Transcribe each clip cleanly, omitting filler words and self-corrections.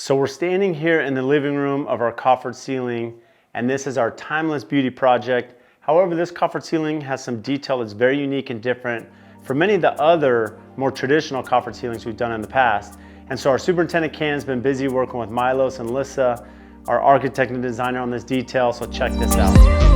So we're standing here in the living room of our coffered ceiling, and this is our timeless beauty project. However, this coffered ceiling has some detail that's very unique and different from many of the other more traditional coffered ceilings we've done in the past. And so our superintendent Can's been busy working with Milos and Lissa, our architect and designer, on this detail, so check this out.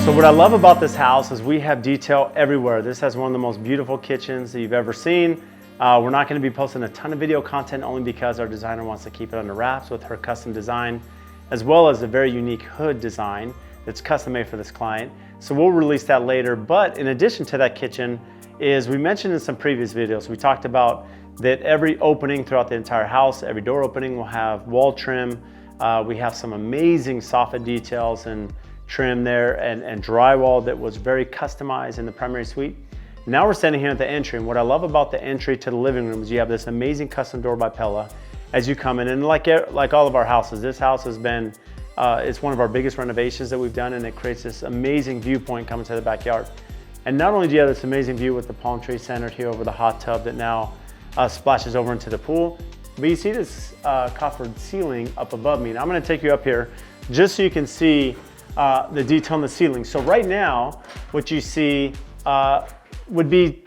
So what I love about this house is we have detail everywhere. This has one of the most beautiful kitchens that you've ever seen. We're not going to be posting a ton of video content only because our designer wants to keep it under wraps with her custom design, as well as a very unique hood design that's custom made for this client. So we'll release that later. But in addition to that kitchen, is we mentioned in some previous videos, we talked about that every opening throughout the entire house, every door opening will have wall trim. We have some amazing soffit details and trim there and drywall that was very customized in the primary suite. Now we're standing here at the entry, and what I love about the entry to the living room is you have this amazing custom door by Pella as you come in. And like all of our houses, this house has been, it's one of our biggest renovations that we've done, and it creates this amazing viewpoint coming to the backyard. And not only do you have this amazing view with the palm tree centered here over the hot tub that now splashes over into the pool, but you see this coffered ceiling up above me. And I'm gonna take you up here just so you can see the detail on the ceiling. So right now, what you see would be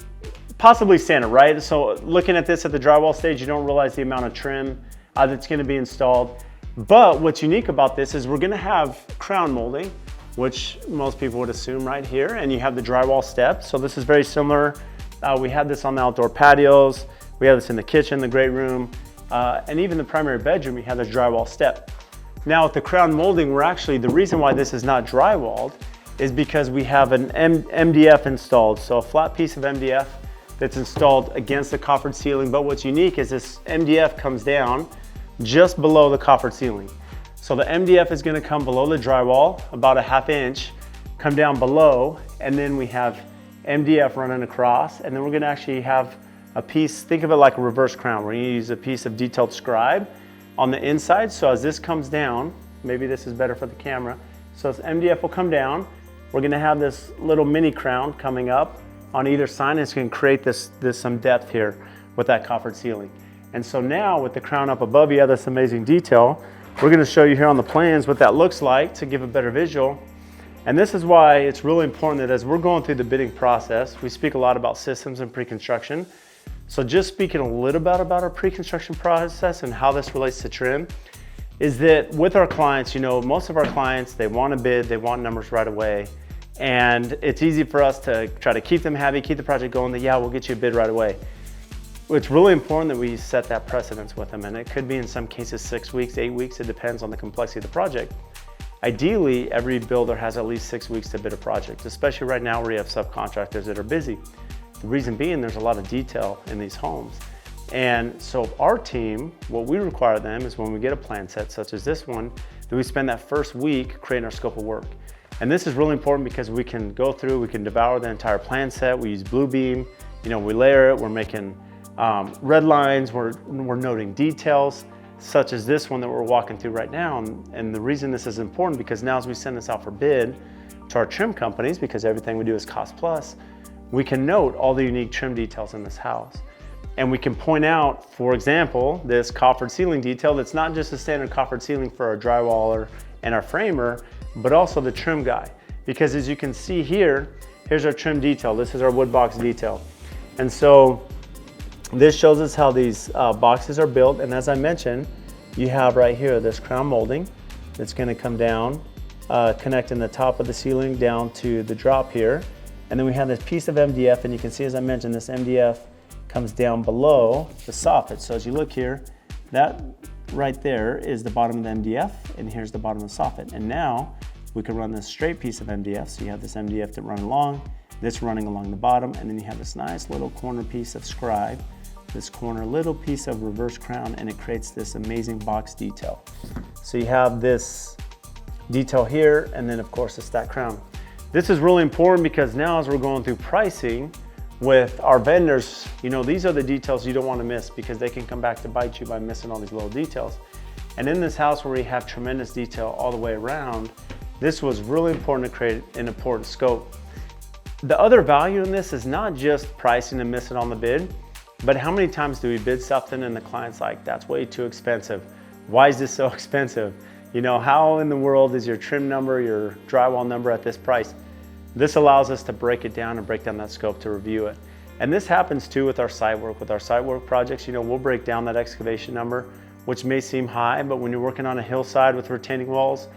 possibly standard, right? So looking at this at the drywall stage, you don't realize the amount of trim that's gonna be installed. But what's unique about this is we're gonna have crown molding, which most people would assume right here, and you have the drywall steps. So this is very similar. We have this on the outdoor patios. We have this in the kitchen, the great room, and even the primary bedroom, you have this drywall step. Now with the crown molding, the reason why this is not drywalled is because we have an MDF installed. So a flat piece of MDF that's installed against the coffered ceiling. But what's unique is this MDF comes down just below the coffered ceiling. So the MDF is gonna come below the drywall, about a ½ inch, come down below, and then we have MDF running across, and then we're gonna actually have a piece, think of it like a reverse crown. We're gonna use a piece of detailed scribe on the inside. So as this comes down, maybe this is better for the camera. So as MDF will come down, we're gonna have this little mini crown coming up on either side, and it's gonna create some depth here with that coffered ceiling. And so now with the crown up above, you have this amazing detail. We're gonna show you here on the plans what that looks like to give a better visual. And this is why it's really important that as we're going through the bidding process, we speak a lot about systems and pre-construction. So just speaking a little bit about our pre-construction process and how this relates to trim, is that with our clients, most of our clients, they want to bid, they want numbers right away. And it's easy for us to try to keep them happy, keep the project going, that yeah, we'll get you a bid right away. It's really important that we set that precedence with them, and it could be in some cases 6 weeks, 8 weeks, it depends on the complexity of the project. Ideally, every builder has at least 6 weeks to bid a project, especially right now where you have subcontractors that are busy. The reason being, there's a lot of detail in these homes. And so our team, what we require them is when we get a plan set such as this one, that we spend that first week creating our scope of work. And this is really important because we can go through, we can devour the entire plan set. We use Bluebeam, we layer it, we're making red lines, we're noting details such as this one that we're walking through right now. And the reason this is important, because now as we send this out for bid to our trim companies, because everything we do is cost plus, we can note all the unique trim details in this house. And we can point out, for example, this coffered ceiling detail that's not just a standard coffered ceiling for our drywaller and our framer, but also the trim guy. Because as you can see here, here's our trim detail. This is our wood box detail. And so this shows us how these boxes are built. And as I mentioned, you have right here this crown molding that's gonna come down, connecting the top of the ceiling down to the drop here. And then we have this piece of MDF, and you can see, as I mentioned, this MDF comes down below the soffit. So as you look here, that right there is the bottom of the MDF, and here's the bottom of the soffit. And now we can run this straight piece of MDF. So you have this MDF that run along, this running along the bottom, and then you have this nice little corner piece of scribe, this corner little piece of reverse crown, and it creates this amazing box detail. So you have this detail here, and then of course the stacked crown. This is really important because now as we're going through pricing with our vendors, these are the details you don't want to miss, because they can come back to bite you by missing all these little details. And in this house where we have tremendous detail all the way around, this was really important to create an important scope. The other value in this is not just pricing and missing on the bid, but how many times do we bid something and the client's like, that's way too expensive. Why is this so expensive? You know, how in the world is your trim number, your drywall number at this price? This allows us to break it down and break down that scope to review it. And this happens too with our site work. With our site work projects, you know, we'll break down that excavation number, which may seem high, but when you're working on a hillside with retaining walls,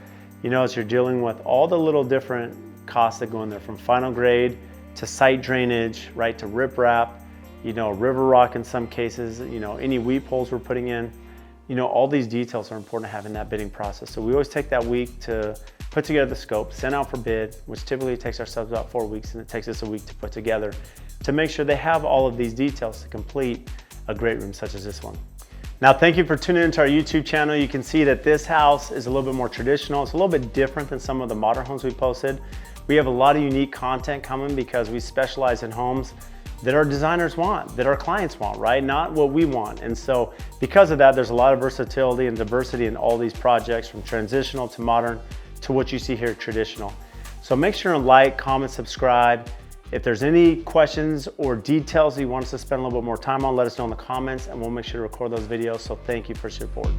you know, as you're dealing with all the little different costs that go in there, from final grade to site drainage, right, to riprap, you know, river rock in some cases, you know, any weep holes we're putting in, you know, all these details are important to have in that bidding process. So we always take that week to put together the scope, send out for bid, which typically takes our subs about 4 weeks, and it takes us a week to put together to make sure they have all of these details to complete a great room such as this one. Now, thank you for tuning into our YouTube channel. You can see that this house is a little bit more traditional. It's a little bit different than some of the modern homes we posted. We have a lot of unique content coming because we specialize in homes that our designers want, that our clients want, right? Not what we want. And so because of that, there's a lot of versatility and diversity in all these projects, from transitional to modern to what you see here, traditional. So make sure to like, comment, subscribe. If there's any questions or details that you want us to spend a little bit more time on, let us know in the comments and we'll make sure to record those videos. So thank you for your support.